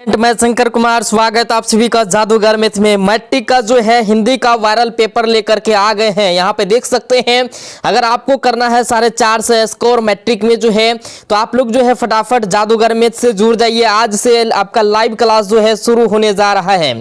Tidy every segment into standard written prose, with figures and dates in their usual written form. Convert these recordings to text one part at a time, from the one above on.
मैं शंकर कुमार, स्वागत आप सभी का जादूगर मैथ में। मैट्रिक का जो है हिंदी का वायरल पेपर लेकर के आ गए हैं। यहाँ पे देख सकते हैं, अगर आपको करना है 4.5 से स्कोर मैट्रिक में जो है, तो आप लोग जो है फटाफट जादूगर मैथ से जुड़ जाइए। आज से आपका लाइव क्लास जो है शुरू होने जा रहा है,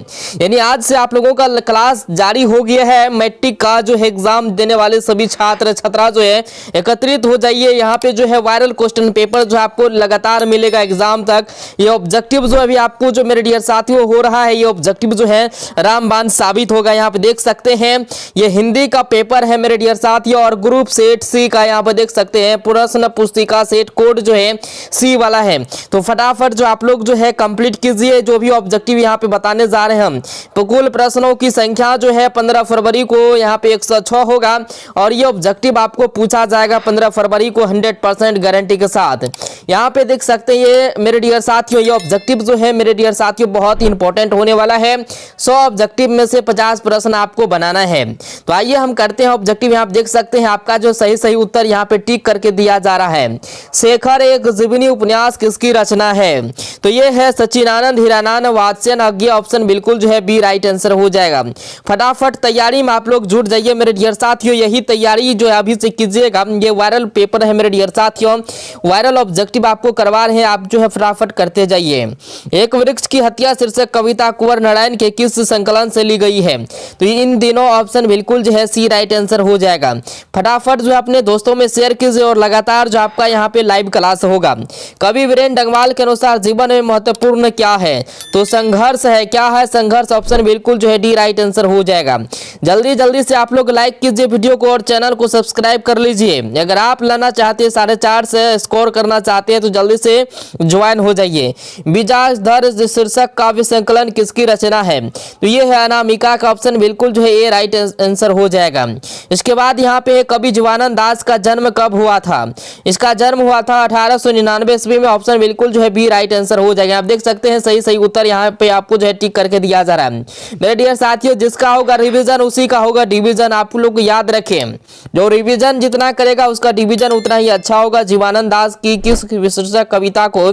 यानी आज से आप लोगों का क्लास जारी हो गया है। मैट्रिक का जो है एग्जाम देने वाले सभी छात्र छात्रा जो है एकत्रित हो जाइए। यहाँ पे जो है वायरल क्वेश्चन पेपर जो आपको लगातार मिलेगा एग्जाम तक। ये ऑब्जेक्टिव जो अभी आपको जो मेरे डियर साथियों हो रहा है, ये ऑब्जेक्टिव जो है रामबाण साबित होगा। यहाँ पे देख सकते हैं, ये हिंदी का पेपर है मेरे डियर साथियों, और ग्रुप सेट सी का यहाँ पे देख सकते हैं प्रश्न पुस्तिका सेट कोड जो है सी वाला है। तो फटाफट जो आप लोग जो है कंप्लीट कीजिए जो भी ऑब्जेक्टिव यहाँ पे बताने जा रहे हैं हम। तो कुल प्रश्नों की संख्या जो है 15 फरवरी को यहाँ पे 106 होगा, और ये ऑब्जेक्टिव आपको पूछा जाएगा 15 फरवरी को 100% गारंटी के साथ। यहाँ पे देख सकते हैं ये मेरे डियर साथियों, ये ऑब्जेक्टिव जो है मेरे डियर साथियों बहुत ही इंपॉर्टेंट होने वाला है। 100 ऑब्जेक्टिव में से 50 प्रश्न आपको बनाना है। तो आइए हम करते हैं ऑब्जेक्टिव। यहाँ आप देख सकते हैं आपका जो सही उत्तर यहाँ पे टिक करके दिया जा रहा है। शेखर एक जीवनी उपन्यास किसकी रचना है? तो ये है सच्चिदानंद हीरानंद वात्स्यन अज्ञे। ऑप्शन बिल्कुल जो है बी राइट आंसर हो जाएगा। फटाफट तैयारी में आप लोग जुट जाइए मेरे डियर साथियों। यही तैयारी जो है अभी से कीजिएगा। ये वायरल पेपर है मेरे डियर साथियों, वायरल ऑब्जेक्टिव आपको करवा रहे हैं, आप जो है फटाफट करते जाइए। एक वृक्ष की हत्या शीर्षक कविता कुंवर नारायण के किस संकलन से ली गई है? तो इन दिनों ऑप्शन बिल्कुल जो है सी राइट आंसर हो जाएगा। फटाफट जो है अपने दोस्तों में शेयर कीजिए, और लगातार जो आपका यहाँ पे लाइव क्लास होगा। कवि वीरेंद्र डंगवाल के अनुसार जीवन में महत्वपूर्ण क्या है? तो संघर्ष है। क्या है संघर्ष? ऑप्शन बिल्कुल जो है डी राइट आंसर हो जाएगा। जल्दी से आप लोग लाइक कीजिए वीडियो को और चैनल को सब्सक्राइब कर लीजिए। अगर आप लाना चाहते हैं 4.5 से स्कोर करना चाहते हैं तो जल्दी से ज्वाइन हो जाइए। मिजाज दर्ज शीर्षक काव्य संकलन किसकी रचना है? तो ये है अनामिका का। ऑप्शन बिल्कुल जो है ए राइट आंसर हो जाएगा। इसके बाद यहाँ पे कवि जीवानंद दास का जन्म कब हुआ था? इसका जन्म हुआ था 1899 ईस्वी में। ऑप्शन बिल्कुल जो है बी राइट आंसर हो जाएगा। आप देख सकते हैं सही उत्तर यहाँ पे आपको जो है टिक करके दिया जा रहा है। मेरे डियर साथियों, जिसका होगा रिवीजन उसी का होगा डिवीजन। आप लोग याद रखें, जो रिवीजन जितना करेगा उसका डिवीजन उतना ही अच्छा होगा। जीवानंद दास की किस शीर्षक कविता को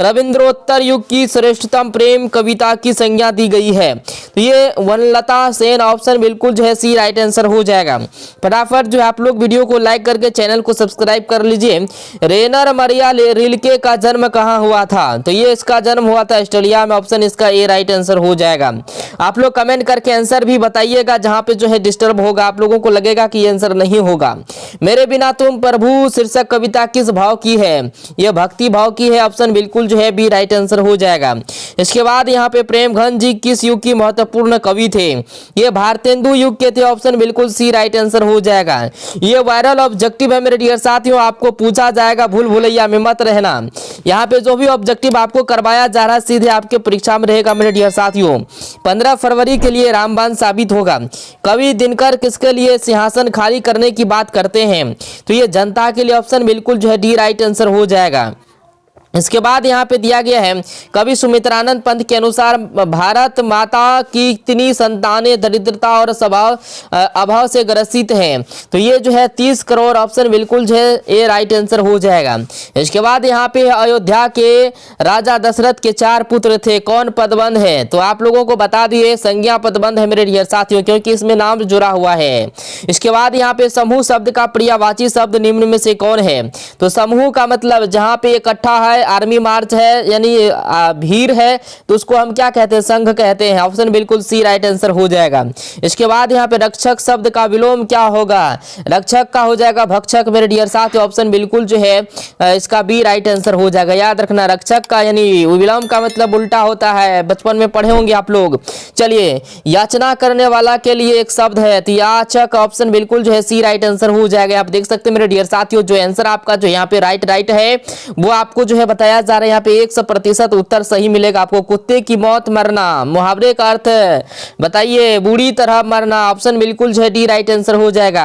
रविंद्रोत्तर युग की श्रेष्ठतम प्रेम कविता की संज्ञा दी गई है? तो ये वनलता सेन। ऑप्शन बिल्कुल जो है सी राइट आंसर हो जाएगा। फटाफट जो है आप लोग वीडियो को लाइक करके चैनल को सब्सक्राइब कर लीजिए। रेनर मरिया रिल्के का जन्म कहाँ हुआ था? तो ये इसका जन्म हुआ था ऑस्ट्रेलिया में। ऑप्शन इसका ए राइट आंसर हो जाएगा। आप लोग कमेंट करके आंसर भी बताइएगा, जहां पे जो है डिस्टर्ब होगा आप लोगों को लगेगा कि ये आंसर नहीं होगा। मेरे बिना तुम प्रभु शीर्षक कविता किस भाव की है? यह भक्ति भाव की है। ऑप्शन बिल्कुल जो है बी राइट आंसर हो जाएगा। इसके बाद यहाँ पे प्रेमघन जी किस युग की महत्वपूर्ण कवि थे? ये भारतेंदु युग के थे। ऑप्शन बिल्कुल सी राइट आंसर हो जाएगा। ये वायरल ऑब्जेक्टिव है मेरे डियर साथियों, आपको पूछा जाएगा, भूल भुलैया में मत रहना। यहाँ पे जो भी ऑब्जेक्टिव आपको करवाया जा रहा है सीधे आपके परीक्षा में रहेगा मेरे डियर साथियों। 15 फरवरी के लिए रामबाण साबित होगा। कवि दिनकर किसके लिए सिंहासन खाली करने की बात करते हैं? तो ये जनता के लिए। ऑप्शन बिल्कुल जो है डी राइट आंसर हो जाएगा। इसके बाद यहाँ पे दिया गया है, कवि सुमित्रानंद पंत के अनुसार भारत माता की कितनी संतानें दरिद्रता और अभाव से ग्रसित हैं? तो ये जो है 30 करोड़। ऑप्शन बिल्कुल जो है ए राइट आंसर हो जाएगा। इसके बाद यहाँ पे अयोध्या के राजा दशरथ के 4 पुत्र थे, कौन पदबंध है? तो आप लोगों को बता दिए संज्ञा पदबंध है मेरे डियर साथियों, क्योंकि इसमें नाम जुड़ा हुआ है। इसके बाद यहाँ पे समूह शब्द का पर्यायवाची शब्द निम्न में से कौन है? तो समूह का मतलब जहाँ पे इकट्ठा है, आर्मी मार्च है, यानी भीड़ है, तो उसको हम क्या कहते हैं? संघ कहते हैं। ऑप्शन बिल्कुल सी राइट आंसर हो जाएगा। इसके बाद यहाँ पे रक्षक शब्द का विलोम क्या होगा? रक्षक का हो जाएगा भक्षक मेरे डियर साथ। ऑप्शन बिल्कुल जो है इसका बी राइट आंसर हो जाएगा। याद रखना, रक्षक का यानी विलोम का मतलब उल्टा होता है, बचपन में पढ़े होंगे आप लोग। चलिए, याचना करने वाला के लिए एक शब्द है, तो याचक। ऑप्शन बिल्कुल जो है सी राइट आंसर हो जाएगा। आप देख सकते हैं मेरे डियर साथियों, जो आंसर आपका जो यहाँ पे राइट है वो आपको जो है बताया जा रहा है। यहाँ पे 100% उत्तर सही मिलेगा आपको। कुत्ते की मौत मरना, मुहावरे का अर्थ बताइए? बुरी तरह मरना। ऑप्शन बिल्कुल जो है डी राइट आंसर हो जाएगा।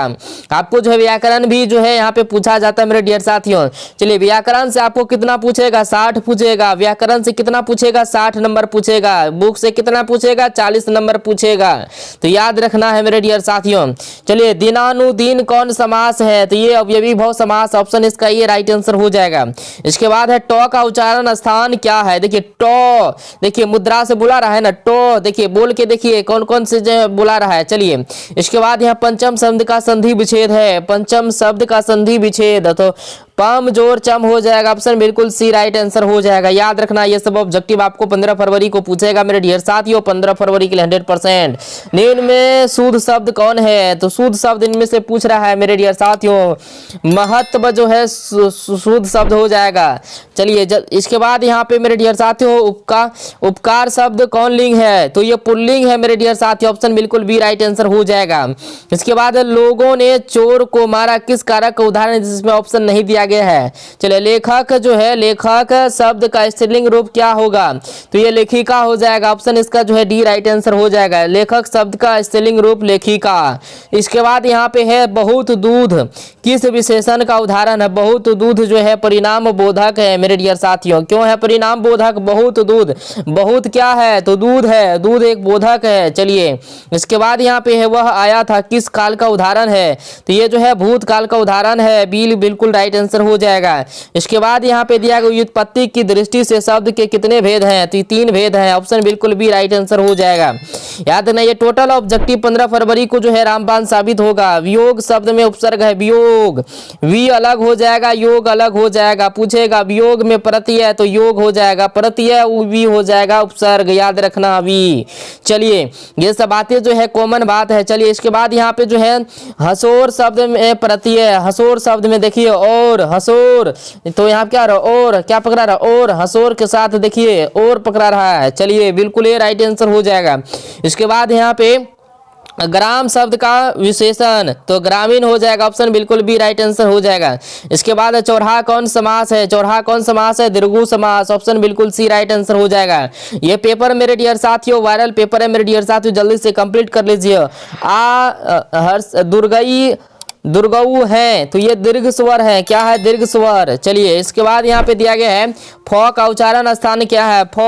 आपको जो है व्याकरण भी जो है यहाँ पे पूछा जाता है मेरे डियर साथियों। चलिए, व्याकरण से आपको कितना पूछेगा? 60 पूछेगा। व्याकरण से कितना पूछेगा? 60 नंबर पूछेगा। बुक से कितना पूछेगा? 40 नंबर पूछेगा। तो याद रखना है मेरे डियर साथियों। चलिए, दिनानुदीन कौन समास है? तो ये अवयवी भाव समास। ऑप्शन इसका ये राइट आंसर हो जाएगा। इसके बाद है टॉ का उच्चारण स्थान क्या है? देखिए टॉ, देखिए मुद्रा से बुला रहा है ना टॉ, देखिए बोल के देखिए कौन कौन से जो बुला रहा है। चलिए इसके बाद यहाँ पंचम शब्द का संधि विच्छेद है, पंचम शब्द का संधि विच्छेद, तो पम जोर चम हो जाएगा, ऑप्शन बिल्कुल सी राइट आंसर हो जाएगा। याद रखना ये सब ऑब्जेक्टिव आपको 15 फरवरी को पूछेगा मेरे डियर साथियों, 15 फरवरी के लिए 100%। निम्न में शुद्ध शब्द कौन है? तो शुद्ध शब्द इनमें से पूछ रहा है मेरे डियर साथियों, महत्व जो है शुद्ध शब्द हो जाएगा। चलिए इसके बाद यहाँ पे मेरे डियर साथियों उपकार शब्द कौन लिंग है? तो ये पुल्लिंग है मेरे डियर साथियों, ऑप्शन बिल्कुल बी राइट आंसर हो जाएगा। इसके बाद लोगों ने चोर को मारा, किस कारक का उदाहरण है जिसमें ऑप्शन नहीं दिया गया है? चलिए लेखक जो है, लेखक शब्द का स्त्रीलिंग रूप क्या होगा? तो ये लेखिका हो जाएगा, ऑप्शन इसका जो है डी राइट आंसर हो जाएगा। लेखक शब्द का स्त्रीलिंग रूप लेखिका। इसके बाद यहाँ पे है बहुत दूध, किस विशेषण का उदाहरण है? बहुत दूध जो है परिणाम बोधक है मेरे डियर साथियों। क्यों है परिणाम बोधक? बहुत दूध, बहुत क्या है? तो दूध है, दूध एक बोधक है। चलिए इसके बाद यहाँ पे है वह आया था, किस काल का उदाहरण है? तो ये जो है भूतकाल का उदाहरण है, बिल्कुल राइट आंसर हो जाएगा। इसके बाद यहाँ पे दिया गया व्युत्पत्ति की दृष्टि से शब्द के कितने भेद हैं? तो 3 भेद हैं, ऑप्शन बिल्कुल भी राइट आंसर हो जाएगा। याद रखना ये टोटल ऑब्जेक्टिव 15 फरवरी को जो है रामबाण साबित होगा। वियोग शब्द में उपसर्ग है वियोग, वी अलग हो जाएगा, योग अलग हो जाएगा। पूछेगा वियोग में प्रत्यय है तो योग हो जाएगा, प्रत्यय वी हो जाएगा उपसर्ग, याद रखना वी। चलिए ये सब बातें जो है कॉमन बात है। चलिए इसके बाद यहाँ पे जो है हसोर शब्द में प्रत्यय, हसोर शब्द में देखिए और हसोर, तो यहाँ क्या रहा और क्या पकड़ा रहा? और हसोर के साथ देखिए और पकड़ा रहा है। चलिए बिल्कुल ये राइट आंसर हो जाएगा। इसके बाद यहाँ पे ग्राम शब्द का विशेषण, तो ग्रामीण हो जाएगा, ऑप्शन बिल्कुल भी राइट आंसर हो जाएगा। इसके बाद चौराहा कौन समास है? चौराहा कौन समास है? द्विगु समास, ऑप्शन बिल्कुल सी राइट आंसर हो जाएगा। ये पेपर मेरे डियर साथियों वायरल पेपर है मेरे डियर साथियों, जल्दी से कंप्लीट कर लीजिए। हर्ष दुर्गई दुर्गऊ है, तो ये दीर्घ स्वर है, क्या है? दीर्घ स्वर। चलिए इसके बाद यहाँ पे दिया गया है फ का उच्चारण स्थान क्या है? फ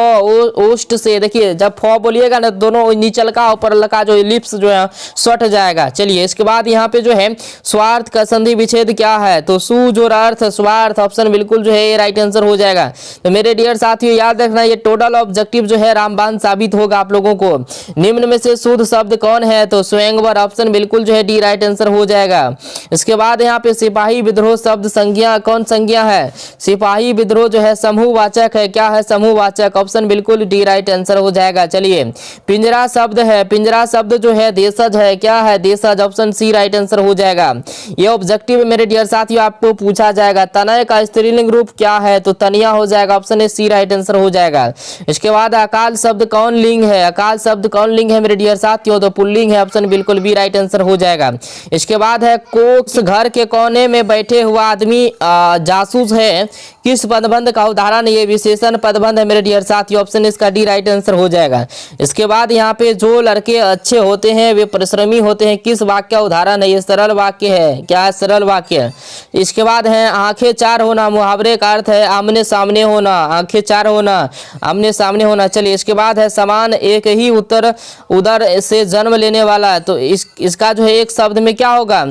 ओष्ठ से, देखिए जब फ बोलिएगा ना दोनों नीचल का ऊपर लका जो लिप्स जो है सट जाएगा। चलिए इसके बाद यहाँ पे जो है स्वार्थ का संधि विच्छेद क्या है? तो सु जो अर्थ स्वार्थ, ऑप्शन बिल्कुल जो है ये राइट आंसर हो जाएगा। तो मेरे डियर साथियों याद रखना ये टोटल ऑब्जेक्टिव जो है रामबाण साबित होगा आप लोगों को। निम्न में से शुद्ध शब्द कौन है? तो स्वयंवर, ऑप्शन बिल्कुल जो है डी राइट आंसर हो जाएगा। इसके बाद यहाँ पे सिपाही विद्रोह शब्द संज्ञा कौन संज्ञा है? सिपाही विद्रोह जो है समूहवाचक है, क्या है? समूहवाचक, ऑप्शन बिल्कुल डी राइट आंसर हो जाएगा। चलिए पिंजरा शब्द है, पिंजरा शब्द जो है देशज है, क्या है? देशज, ऑप्शन सी राइट आंसर हो जाएगा। ये ऑब्जेक्टिव मेरे डियर साथियों आपको पूछा जाएगा। तनय का स्त्रीलिंग रूप क्या है? तो तनिया हो जाएगा, option A C right answer हो जाएगा। इसके बाद अकाल शब्द कौन लिंग है? अकाल शब्द कौन लिंग है मेरे डियर साथियों? तो पुल्लिंग है, ऑप्शन बिल्कुल भी राइट आंसर हो जाएगा। इसके बाद है कोक्स, घर के कोने में बैठे हुआ आदमी जासूस है, किस पदबंध का उदाहरण? ये विशेषण पदबंध है मेरे डियर साथियों, ऑप्शन इसका डी राइट आंसर हो जाएगा। इसके बाद यहाँ पे जो लड़के अच्छे होते हैं वे परिश्रमी होते हैं, किस वाक्य का उदाहरण है? ये सरल वाक्य है, क्या है? सरल वाक्य। इसके बाद है आंखें चार होना, मुहावरे का अर्थ है आमने सामने होना, आंखें चार होना, आमने सामने होना। चलिए इसके बाद है समान एक ही उत्तर उदर से जन्म लेने वाला, तो इसका जो है एक शब्द में क्या होगा?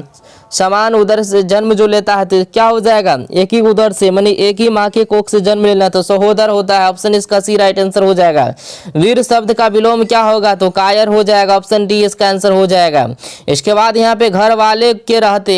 समान उदर से जन्म जो लेता है तो क्या हो जाएगा? एक ही उदर से, मानी एक ही माँ के कोख से जन्म लेना, तो सहोदर होता है, ऑप्शन इसका सी राइट आंसर हो जाएगा। वीर शब्द का विलोम क्या होगा? तो कायर हो जाएगा, ऑप्शन डी इसका आंसर हो जाएगा। इसके बाद यहाँ पे घर वाले के रहते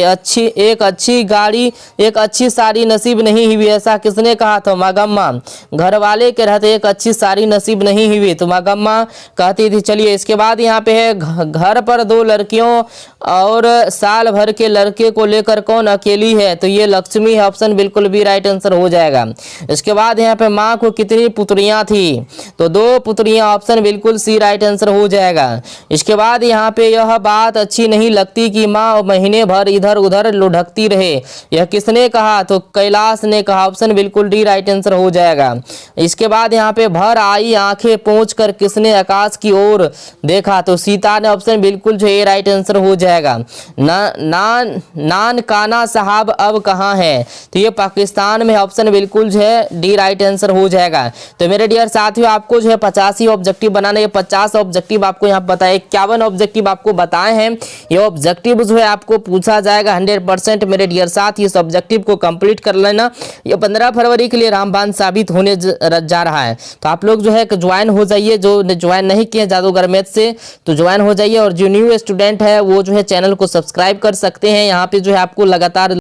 एक अच्छी गाड़ी एक अच्छी साड़ी नसीब नहीं हुई, ऐसा किसने कहा? तो मागम्मा। घर वाले के रहते एक अच्छी साड़ी नसीब नहीं हुई, तो मागम्मा कहती थी। चलिए इसके बाद यहाँ पे है घर पर 2 लड़कियों और साल भर के लड़के को लेकर कौन अकेली है? तो ये लक्ष्मी है, ऑप्शन बिल्कुल भी राइट आंसर हो जाएगा। इसके बाद यहाँ पे माँ को कितनी पुत्रियां थी? तो 2 पुत्रियां, ऑप्शन बिल्कुल सी राइट आंसर हो जाएगा। इसके बाद यहाँ पे यह बात अच्छी नहीं लगती कि माँ महीने भर इधर उधर लुढ़कती रहे, यह किसने कहा? तो कैलाश ने कहा, ऑप्शन बिल्कुल डी राइट आंसर हो जाएगा। इसके बाद यहाँ पे भर आई आंखें पोंछ कर किसने आकाश की ओर देखा? तो सीता ने, ऑप्शन बिल्कुल जो ये राइट आंसर हो जाएगा। नानकाना साहब अब कहाँ है? तो ये पाकिस्तान में, ऑप्शन बिल्कुल जो है डी राइट आंसर हो जाएगा। तो मेरे डियर साथियों, आपको जो है 85 ऑब्जेक्टिव बनाने, ये 50 ऑब्जेक्टिव आपको यहाँ पता है, 51 ऑब्जेक्टिव आपको बताए हैं। ये ऑब्जेक्टिव जो है आपको पूछा जाएगा 100%। मेरे डियर साथी, इस ऑब्जेक्टिव को कंप्लीट कर लेना। ये 15 फरवरी के लिए रामबाण साबित होने जा रहा है। तो आप लोग जो है ज्वाइन हो जाइए, जो ज्वाइन नहीं किए जादूगर मैथ से तो ज्वाइन हो जाइए, और जो न्यू स्टूडेंट है वो जो है चैनल को सब्सक्राइब कर सकते हैं। यहाँ पे जो है आपको लगातार